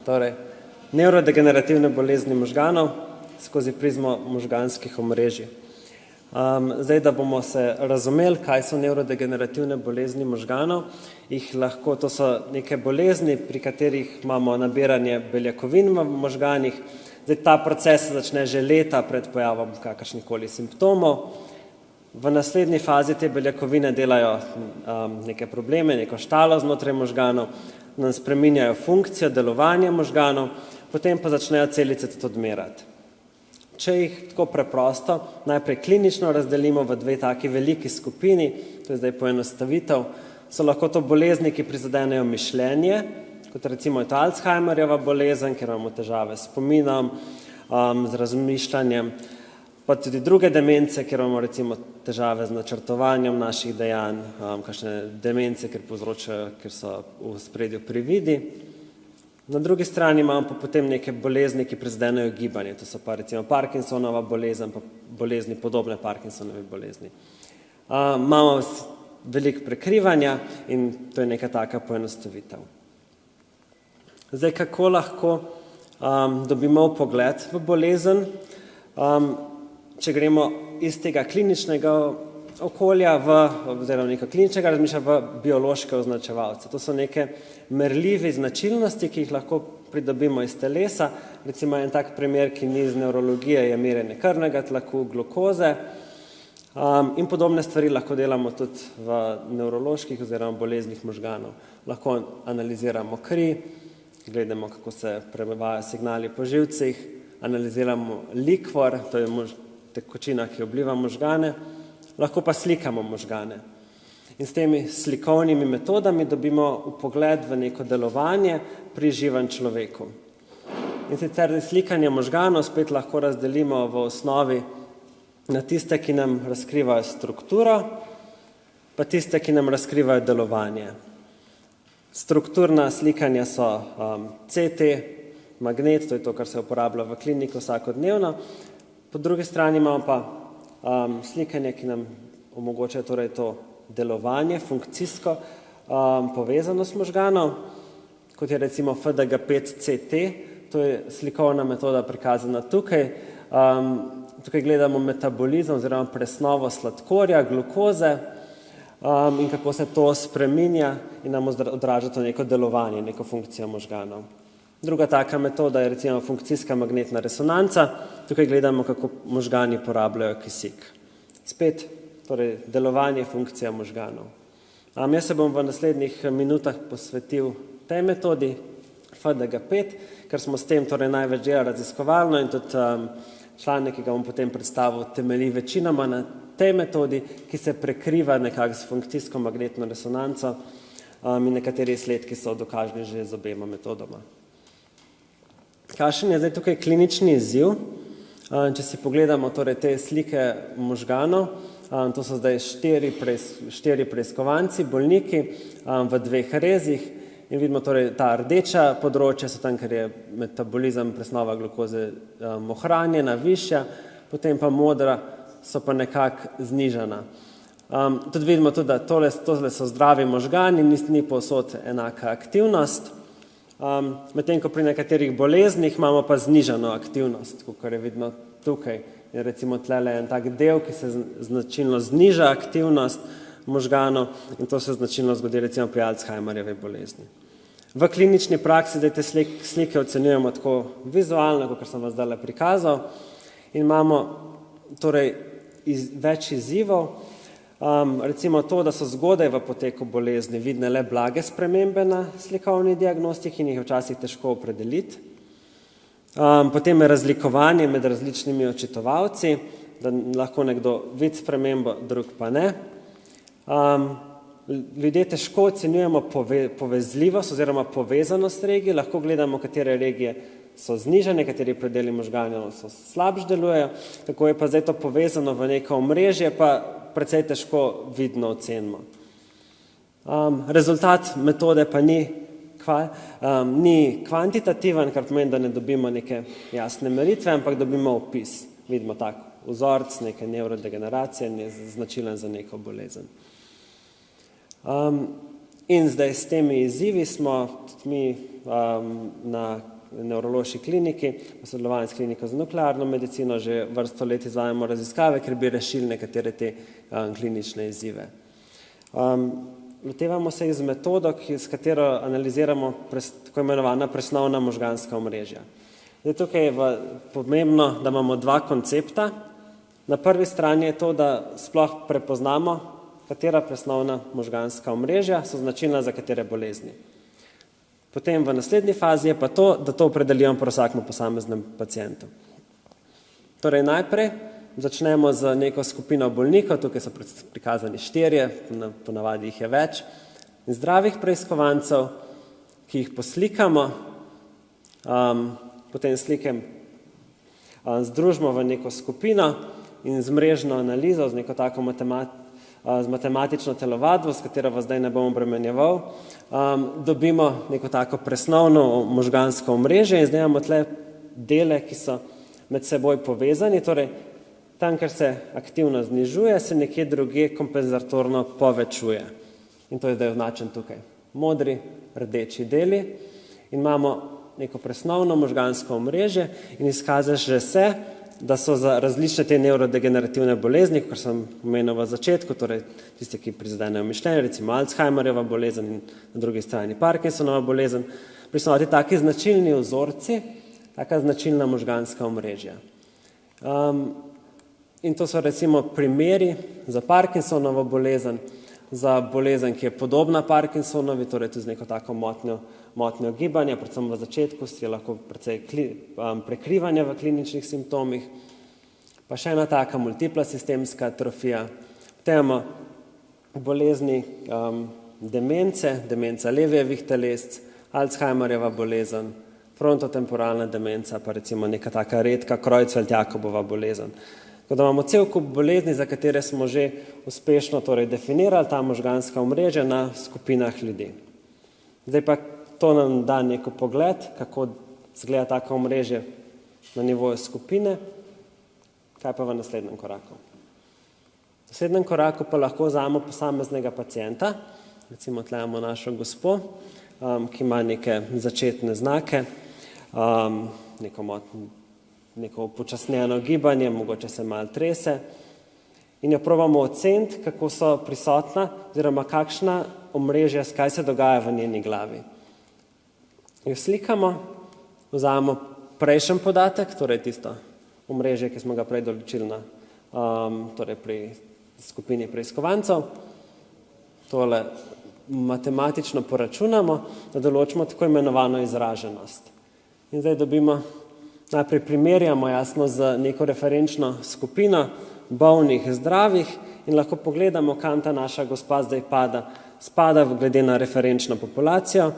Torej, nevrodegenerativne bolezni možganov skozi prizmo možganskih omrežij. Zdaj, da bomo se razumeli, kaj so nevrodegenerativne bolezni možganov, to so neke bolezni, pri katerih imamo nabiranje beljakovin v možganih. Zdaj, ta proces se začne že leta pred pojavom kakršnihkoli simptomov. V naslednji fazi te beljakovine delajo neke probleme, neko štalo znotraj možganov, nam spreminjajo funkcijo, delovanje možganov, potem pa začnejo celice tudi odmerati. Če jih tako preprosto, najprej klinično razdelimo v dve taki veliki skupini, to je zdaj poenostavitev, so lahko to bolezni, ki prizadenejo mišljenje, kot recimo je to Alzheimerjeva bolezen, ker imamo težave s spominom, z razmišljanjem, pa tudi druge demence, ker imamo recimo težave z načrtovanjem naših dejanj, kakšne demence, ker so v ospredju prividi. Na drugi strani imamo pa potem neke bolezni, ki prizadenejo gibanje, to so pa recimo Parkinsonova bolezen, pa bolezni podobne Parkinsonovi bolezni. Imamo veliko prekrivanja in to je neka taka poenostavitev. Zdaj, kako lahko dobimo vpogled v bolezen, če gremo iz tega kliničnega okolja oziroma nekaj kliničnega razmišljanja v biološke označevalce. To so neke merljive značilnosti, ki jih lahko pridobimo iz telesa. Recimo en tak primer, ki ni iz nevrologije, je merjenje krvnega tlaku, glukoze in podobne stvari lahko delamo tudi v nevroloških oziroma boleznih možganov. Lahko analiziramo kri, gledamo, kako se prevajajo signali po živcih, analiziramo likvor, to je tekočina, ki obliva možgane, lahko pa slikamo možgane. In s temi slikovnimi metodami dobimo vpogled v neko delovanje pri živem človeku. In sicer slikanje možganov spet lahko razdelimo v osnovi na tiste, ki nam razkrivajo strukturo, pa tiste, ki nam razkrivajo delovanje. Strukturna slikanja so CT, magnet, to je to, kar se uporablja v kliniki vsakodnevno. Po drugi strani imamo pa slikanje, ki nam omogoča torej to delovanje, funkcijsko povezanost možganov, kot je recimo FDG5-CT, to je slikovna metoda prikazana tukaj. Tukaj gledamo metabolizem oziroma presnovo sladkorja, glukoze in kako se to spreminja in nam odraža to neko delovanje, neko funkcijo možganov. Druga taka metoda je recimo funkcijska magnetna resonanca. Tukaj gledamo, kako možgani porabljajo kisik. Spet, torej delovanje, funkcija možganov. Jaz se bom v naslednjih minutah posvetil tej metodi FDG5, ker smo s tem torej največ delali raziskovalno in tudi članek, ki ga bom potem predstavil, temelji večinoma na tej metodi, ki se prekriva nekako s funkcijsko magnetno resonanco in nekateri izsledki so dokaženi že z obema metodoma. Kakšen je zdaj tukaj klinični izziv? Če si pogledamo torej te slike možganov, to so zdaj 4 preiskovanci, bolniki v 2 rezih in vidimo torej ta rdeča področja so tam, ker je metabolizem, presnova glukoze ohranjena, višja, potem pa modra so pa nekako znižana. Tudi vidimo tudi, da tole so zdravi možgani, ni povsod enaka aktivnost. Medtem ko pri nekaterih boleznih imamo pa znižano aktivnost, kot je vidno tukaj. Je recimo tlele en tak del, ki se značilno zniža aktivnost možganov in to se značilno zgodi recimo pri Alzheimerjevi bolezni. V klinični praksi zdaj te slike ocenjujemo tako vizualno, kot sem vas zdaj prikazal, in imamo torej več izzivov. Recimo to, da so zgodaj v poteku bolezni vidne le blage spremembe na slikovni diagnostiki in jih včasih težko opredeliti. Potem je razlikovanje med različnimi očitovalci, da lahko nekdo vidi spremembo, drug pa ne. Ljudje težko ocenjujemo povezljivost oziroma povezanost regij, lahko gledamo, katere regije so znižane, kateri predeli možganov so slabše delujejo, kako je pa zdaj to povezano v neko omrežje, pa precej težko vidno ocenimo. Rezultat metode pa ni kvantitativen, kar pomeni, da ne dobimo neke jasne meritve, ampak dobimo opis. Vidimo tak vzorc neke nevrodegeneracije, značilen za neko bolezen. In zdaj s temi izzivi smo tudi mi na nevrološki kliniki, v sodelovanju s kliniko za nuklearno medicino že vrsto let izvajamo raziskave, ker bi rešili nekatere te klinične izzive. Lotevamo se iz metodo, s katero analiziramo tako imenovana presnovna možganska omrežja. Zdaj, tukaj je pomembno, da imamo dva koncepta. Na prvi strani je to, da sploh prepoznamo, katera presnovna možganska omrežja so značilna za katere bolezni. Potem v naslednji fazi je pa to, da to opredelimo pri vsakem posameznem pacientu. Torej najprej začnemo z neko skupino bolnikov, tukaj so prikazani 4, ponavadi jih je več, zdravih preiskovancev, ki jih poslikamo, potem slike združimo v neko skupino in z mrežno analizo, z neko tako z matematično telovadbo, s katero vas zdaj ne bom obremenjeval, dobimo neko tako presnovno možgansko omrežje in zdaj imamo tle dele, ki so med seboj povezani, torej tam, kjer se aktivno znižuje, se nekje drugje kompenzatorno povečuje. In to je zdaj označen tukaj. Modri, rdeči deli in imamo neko presnovno možgansko omrežje in izkazaš že se, da so za različne te nevrodegenerativne bolezni, kot sem omenil v začetku, torej tiste, ki prizadenejo mišljenje, recimo Alzheimerjeva bolezen in na drugi strani Parkinsonova bolezen, prisotni taki značilni vzorci, taka značilna možganska omrežja. In to so recimo primeri za Parkinsonovo bolezen, za bolezen, ki je podobna Parkinsonovi, torej tudi z neko tako motnjo gibanja, predvsem v začetku je lahko precej prekrivanje v kliničnih simptomih, pa še ena taka multipla sistemska atrofija, potem imamo bolezni demence, demenca Levijevih telesc, Alzheimerjeva bolezen, frontotemporalna demenca, pa recimo neka taka redka Creutzfeldt-Jakobova bolezen. Tako da imamo cel kup bolezni, za katere smo že uspešno definirali ta možganska omrežja na skupinah ljudi. Zdaj pa to nam da neko pogled, kako izgleda tako omrežje na nivoju skupine, kaj pa v naslednjem koraku. V naslednjem koraku pa lahko vzamemo posameznega pacienta, recimo tle imamo našo gospo, ki ima neke začetne znake, neko upočasnjeno gibanje, mogoče se malo trese in jo probamo oceniti, kako so prisotna oziroma kakšna omrežja, kaj se dogaja v njeni glavi. Jo slikamo, vzamemo prejšnji podatek, torej tisto omrežje, ki smo ga prej določili torej pri skupini preiskovancev, tole matematično poračunamo, da določimo tako imenovano izraženost. In zdaj dobimo, najprej primerjamo jasno z neko referenčno skupino bolnih, zdravih in lahko pogledamo, kam ta naša gospa zdaj spada glede na referenčno populacijo.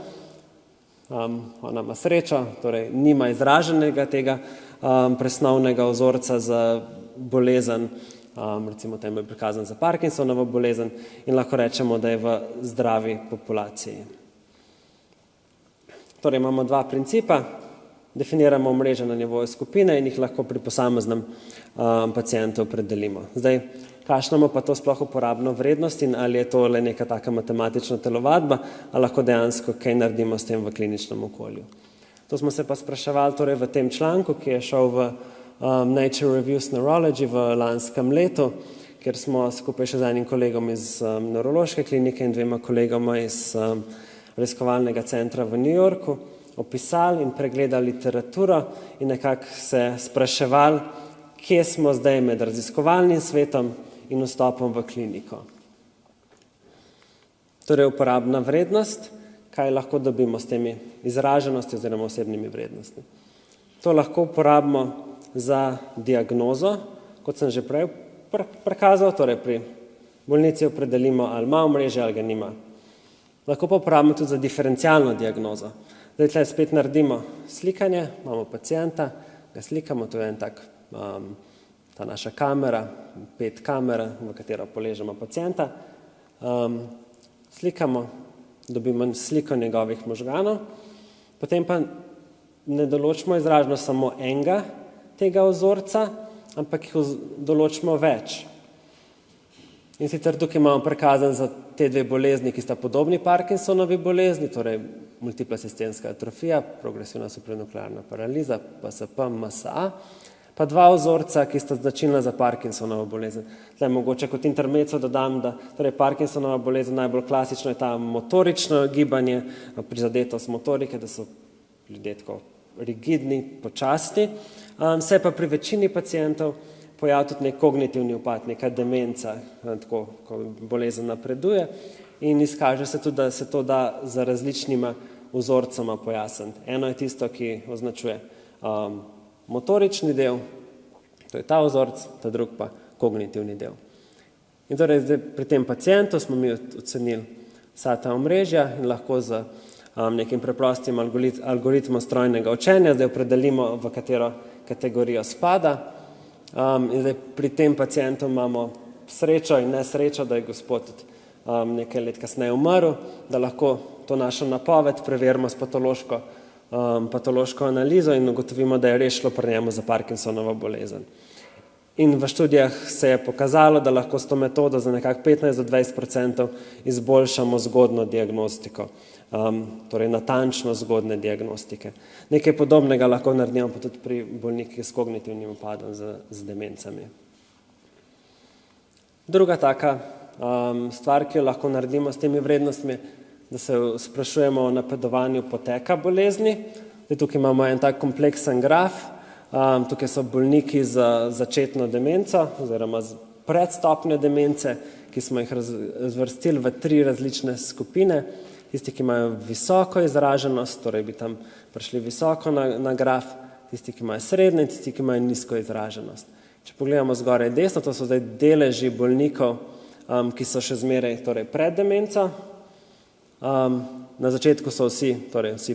Ona ima srečo, torej nima izraženega tega presnovnega vzorca za bolezen, recimo tem je prikazan za Parkinsonovo bolezen in lahko rečemo, da je v zdravi populaciji. Torej imamo dva principa, definiramo omrežja na nivoju skupine in jih lahko pri posameznem pacientu opredelimo. Zdaj, kakšna ima pa to sploh uporabno vrednost in ali je to le neka taka matematična telovadba, ali lahko dejansko kaj naredimo s tem v kliničnem okolju. To smo se pa spraševali torej v tem članku, ki je šel v Nature Reviews Neurology v lanskem letu, kjer smo skupaj še z enim kolegom iz nevrološke klinike in dvema kolegoma iz raziskovalnega centra v New Yorku opisali in pregledali literaturo in nekako se spraševali, kje smo zdaj med raziskovalnim svetom in vstopom v kliniko. Torej uporabna vrednost, kaj lahko dobimo s temi izraženosti oziroma osebnimi vrednostmi. To lahko uporabimo za diagnozo, kot sem že prej prikazal, torej pri bolnici opredelimo, ali ima omrežje ali ga nima. Lahko pa uporabimo tudi za diferencialno diagnozo. Zdaj tle spet naredimo slikanje, imamo pacienta, ga slikamo, to je en tak, ta naša kamera, 5 kamer, v katero poležemo pacienta. Slikamo, dobimo sliko njegovih možganov, potem pa ne določimo izraženo samo enega tega vzorca, ampak jih določimo več. In sicer tukaj imamo prikazan za te dve bolezni, ki sta podobni Parkinsonovi bolezni, torej multipla sistemska atrofija, progresivna supranuklearna paraliza, PSP, MSA, pa dva vzorca, ki sta značilna za Parkinsonovo bolezen. Tle mogoče kot intermezzo dodam, da torej Parkinsonova bolezen najbolj klasično je ta motorično gibanje, prizadetost motorike, da so ljudje tako rigidni, počasni, se pa pri večini pacientov pojavi tudi nek kognitivni upad, neka demenca, tako, ko bolezen napreduje in izkaže se tudi, da se to da za različnima vzorcama pojasniti. Eno je tisto, ki označuje motorični del, to je ta vzorc, ta drug pa kognitivni del. In torej zdaj pri tem pacientu smo mi ocenili vsa ta omrežja in lahko z nekim preprostim algoritmom strojnega učenja zdaj opredelimo, v katero kategorijo spada. In zdaj pri tem pacientu imamo srečo in nesrečo, da je gospod nekaj let kasneje umrl, da lahko to našo napoved preverimo s patološko analizo in ugotovimo, da je res šlo pri njemu za Parkinsonovo bolezen. In v študijah se je pokazalo, da lahko s to metodo za nekako 15-20% izboljšamo zgodno diagnostiko, torej natančno zgodne diagnostike. Nekaj podobnega lahko naredimo pa tudi pri bolnikih s kognitivnim upadom z demencami. Druga taka stvar, ki jo lahko naredimo s temi vrednostmi, da se sprašujemo o napredovanju poteka bolezni. Tukaj imamo en tak kompleksen graf. Tukaj so bolniki z začetno demenco oziroma z predstopnjo demence, ki smo jih razvrstili v 3 različne skupine. Tisti, ki imajo visoko izraženost, torej bi tam prišli visoko na graf, tisti, ki imajo srednjo in tisti, ki imajo nizko izraženost. Če pogledamo zgoraj desno, to so zdaj deleži bolnikov, ki so še zmeraj torej pred demenco. Na začetku so vsi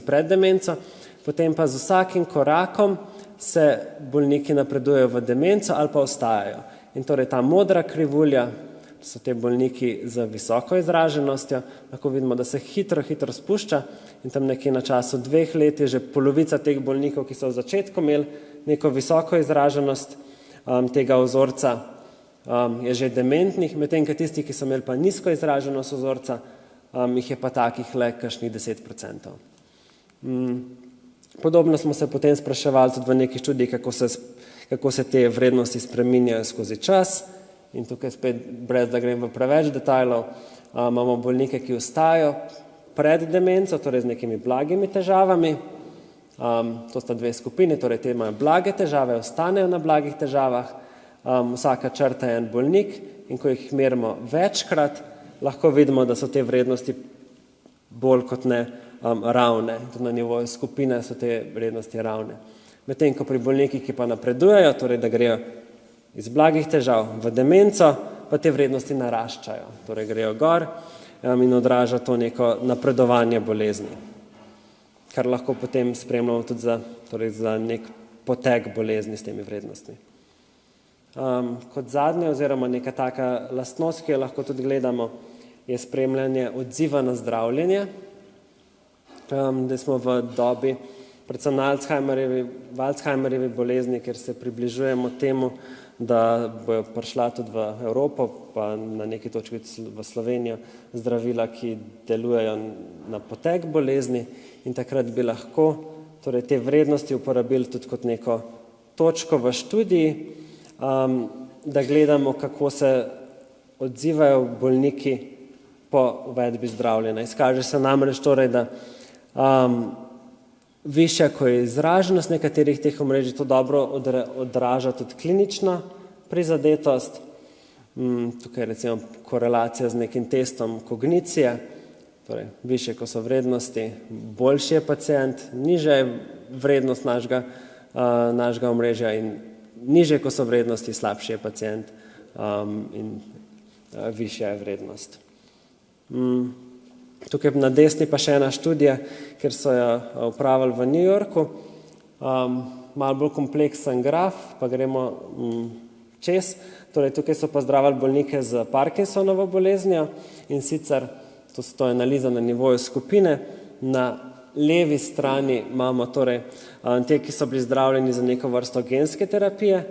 pred demenco, potem pa z vsakim korakom se bolniki napredujejo v demenco ali pa ostajajo. In torej ta modra krivulja, to so te bolniki z visoko izraženostjo, lahko vidimo, da se hitro spušča in tam nekje na času 2 let je že polovica teh bolnikov, ki so v začetku imeli neko visoko izraženost tega vzorca, je že dementnih, medtem ko tisti, ki so imeli pa nizko izraženost vzorca, jih je pa takih le kakšnih 10%. Podobno smo se potem spraševali tudi v neki študiji, kako se te vrednosti spreminjajo skozi čas. In tukaj spet, brez da grem v preveč detajlov, imamo bolnike, ki ostajajo pred demenco, torej z nekimi blagimi težavami. To sta 2 skupini, torej te imajo blage težave, ostanejo na blagih težavah. Vsaka črta je en bolnik in ko jih merimo večkrat, lahko vidimo, da so te vrednosti bolj kot ne ravne. Tudi na nivoju skupine so te vrednosti ravne. Medtem ko pri bolnikih, ki pa napredujejo, torej da grejo iz blagih težav v demenco, pa te vrednosti naraščajo, torej grejo gor in odraža to neko napredovanje bolezni, kar lahko potem spremljamo tudi za nek potek bolezni s temi vrednostmi. Kot zadnje oziroma neka taka lastnost, ki jo lahko tudi gledamo, je spremljanje odziva na zdravljenje. Da smo v dobi predvsem v Alzheimerjevi bolezni, ker se približujemo temu, da bojo prišla tudi v Evropo, pa na neki točki v Slovenijo zdravila, ki delujejo na potek bolezni in takrat bi lahko torej te vrednosti uporabili tudi kot neko točko v študiji, da gledamo, kako se odzivajo bolniki po uvedbi zdravljenja. Izkaže se namreč torej, da višja, ko je izraženost nekaterih teh omrežij, to dobro odraža tudi klinična prizadetost. Tukaj je recimo korelacija z nekim testom kognicije, torej višje, ko so vrednosti, boljši je pacient, nižja je vrednost našega omrežja in nižje, ko so vrednosti, slabši je pacient in višja je vrednost. Tukaj na desni pa še ena študija, ker so jo opravili v New Yorku. Malo bolj kompleksen graf, pa gremo čez. Torej, tukaj so pa zdravili bolnike z Parkinsonovo boleznijo in sicer to je analiza na nivoju skupine. Na levi strani imamo torej te, ki so bili zdravljeni za neko vrsto genske terapije,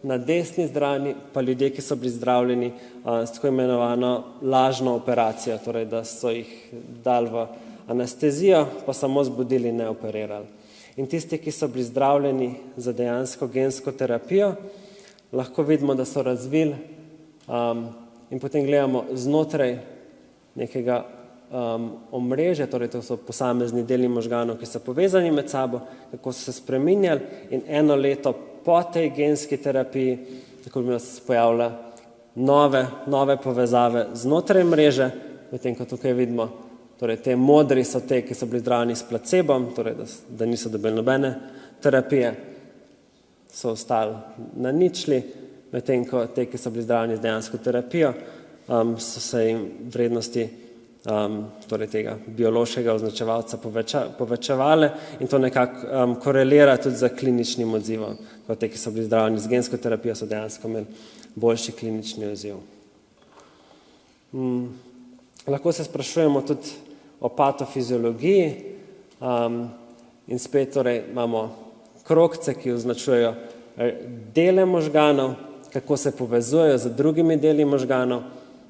na desni strani pa ljudje, ki so bili zdravljeni s tako imenovano lažno operacijo, torej da so jih dali v anestezijo, pa samo zbudili, ne operirali. In tisti, ki so bili zdravljeni za dejansko gensko terapijo, lahko vidimo, da so razvili in potem gledamo znotraj nekega omrežja, torej to so posamezni deli možganov, ki so povezani med sabo, kako so se spreminjali in 1 leto po tej genski terapiji, tako bi se pojavile nove povezave znotraj mreže, medtem ko tukaj vidimo, torej te modri so te, ki so bili zdravljeni s placebom, torej da niso dobili nobene terapije, so ostali na ničli, medtem ko te, ki so bili zdravljeni z dejansko terapijo, so se jim vrednosti torej tega biološkega označevalca povečevale in to nekako korelira tudi z kliničnim odzivom. Te, ki so bili zdravljeni z gensko terapijo, so dejansko imeli boljši klinični odziv. Lahko se sprašujemo tudi o patofiziologiji in spet torej imamo krogce, ki označujejo dele možganov, kako se povezujejo z drugimi deli možganov.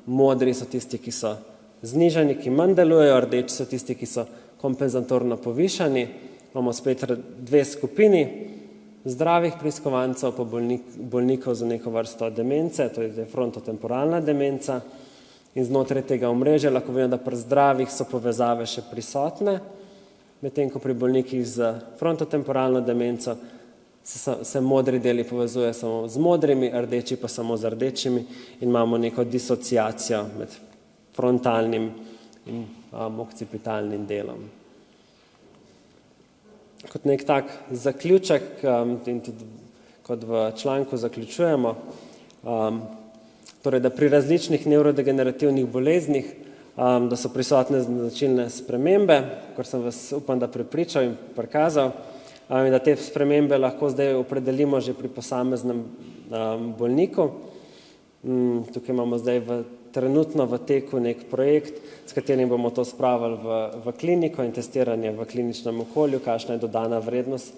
Modri so tisti, ki so znižani, ki manj delujejo, rdeči so tisti, ki so kompenzatorno povišani. Imamo spet 2 skupini zdravih preiskovancev pa bolnikov za neko vrsto demence, to je frontotemporalna demenca. In znotraj tega omrežja lahko vidimo, da pri zdravih so povezave še prisotne, medtem ko pri bolnikih z frontotemporalno demenco se modri deli povezuje samo z modrimi, rdeči pa samo z rdečimi in imamo neko disociacijo med frontalnim in okcipitalnim delom. Kot nek tak zaključek in tudi kot v članku zaključujemo, torej da pri različnih nevrodegenerativnih boleznih, da so prisotne značilne spremembe, kar sem vas upam, da prepričal in prikazal, in da te spremembe lahko zdaj opredelimo že pri posameznem bolniku. Tukaj imamo zdaj trenutno v teku nek projekt, s katerim bomo to spravili v kliniko in testiranje v kliničnem okolju, kakšna je dodana vrednost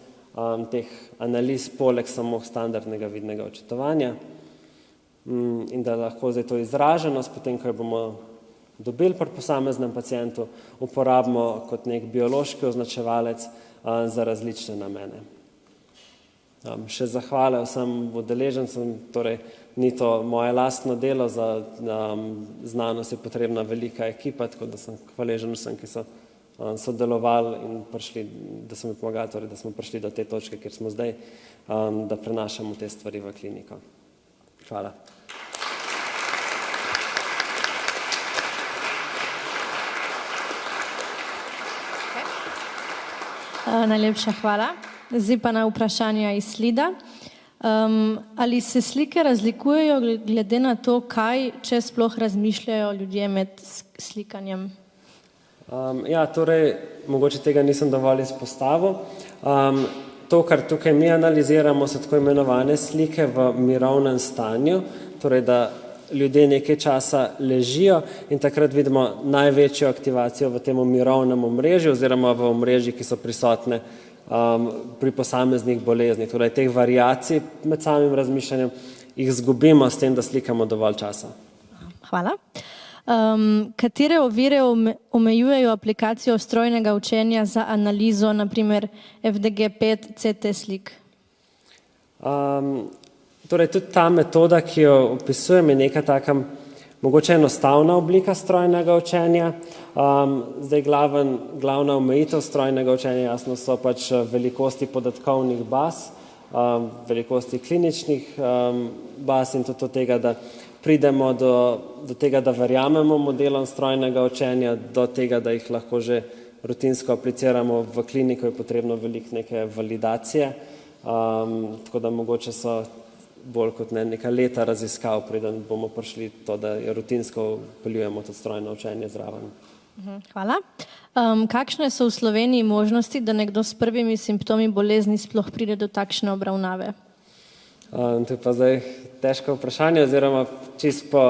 teh analiz poleg samo standardnega vidnega očitovanja. In da lahko zdaj to izraženost, potem, ko jo bomo dobili pri posameznem pacientu, uporabimo kot nek biološki označevalec za različne namene. Še zahvala vsem udeležencem, torej ni to moje lastno delo, za znanost je potrebna velika ekipa, tako da sem hvaležen vsem, ki so sodelovali in prišli, da so mi pomagali, torej da smo prišli do te točke, kjer smo zdaj, da prenašamo te stvari v kliniko. Hvala. Najlepša hvala. Zdaj pa na vprašanja iz slida. Ali se slike razlikujejo glede na to, kaj, če sploh razmišljajo ljudje med slikanjem? Ja, torej, mogoče tega nisem dovolj izpostavil. To, kar tukaj mi analiziramo, so tako imenovane slike v mirovnem stanju, torej da ljudje nekaj časa ležijo in takrat vidimo največjo aktivacijo v tem mirovnem omrežju oziroma v omrežjih, ki so prisotne pri posameznih boleznih. Torej, teh variacij med samim razmišljanjem jih izgubimo s tem, da slikamo dovolj časa. Hvala. Katere ovire omejujejo aplikacijo strojnega učenja za analizo, naprimer FDG5 CT slik? Torej, tudi ta metoda, ki jo opisujem, je neka taka mogoče enostavna oblika strojnega učenja. Zdaj glavna omejitev strojnega učenja jasno so pač velikosti podatkovnih baz, velikosti kliničnih baz in tudi od tega, da pridemo do tega, da verjamemo modelom strojnega učenja, do tega, da jih lahko že rutinsko apliciramo v kliniko, je potrebno veliko neke validacije, tako da mogoče so bolj kot neka leta raziskav, preden bomo prišli to, da rutinsko peljujemo to strojno učenje zraven. Hvala. Kakšne so v Sloveniji možnosti, da nekdo s prvimi simptomi bolezni sploh pride do takšne obravnave? To je pa zdaj težko vprašanje, oziroma čisto po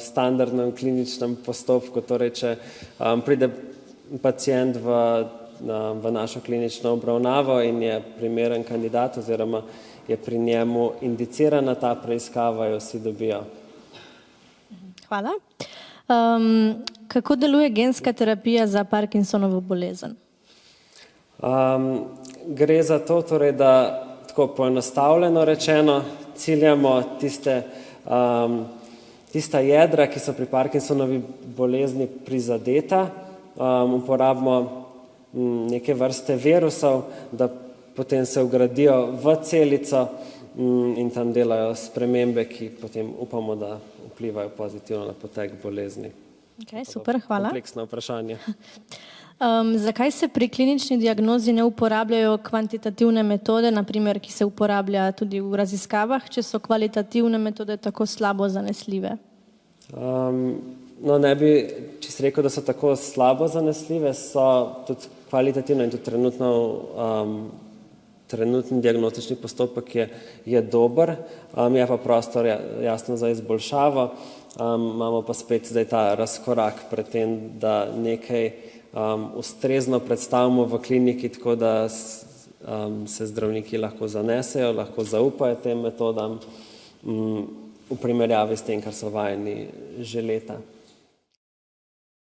standardnem kliničnem postopku. Torej, če pride pacient v v našo klinično obravnavo in je primeren kandidat oziroma je pri njemu indicirana ta preiskava, jo vsi dobijo. Hvala. Kako deluje genska terapija za Parkinsonovo bolezen? Gre za to, torej, da tako poenostavljeno rečeno ciljamo tista jedra, ki so pri Parkinsonovi bolezni prizadeta, uporabimo neke vrste virusov, da potem se vgradijo v celico in tam delajo spremembe, ki potem upamo, da vplivajo pozitivno na potek bolezni. Okay, super, hvala. Kompleksno vprašanje. Zakaj se pri klinični diagnozi ne uporabljajo kvantitativne metode, naprimer, ki se uporablja tudi v raziskavah, če so kvalitativne metode tako slabo zanesljive? No, ne bi čisto rekel, da so tako slabo zanesljive, so tudi kvalitativno in tudi trenutni diagnostični postopek je dober, je pa prostor jasno za izboljšavo, imamo pa spet zdaj ta razkorak pred tem, da nekaj ustrezno predstavimo v kliniki, tako da se zdravniki lahko zanesejo, lahko zaupajo tem metodam v primerjavi s tem, kar so vajeni že leta.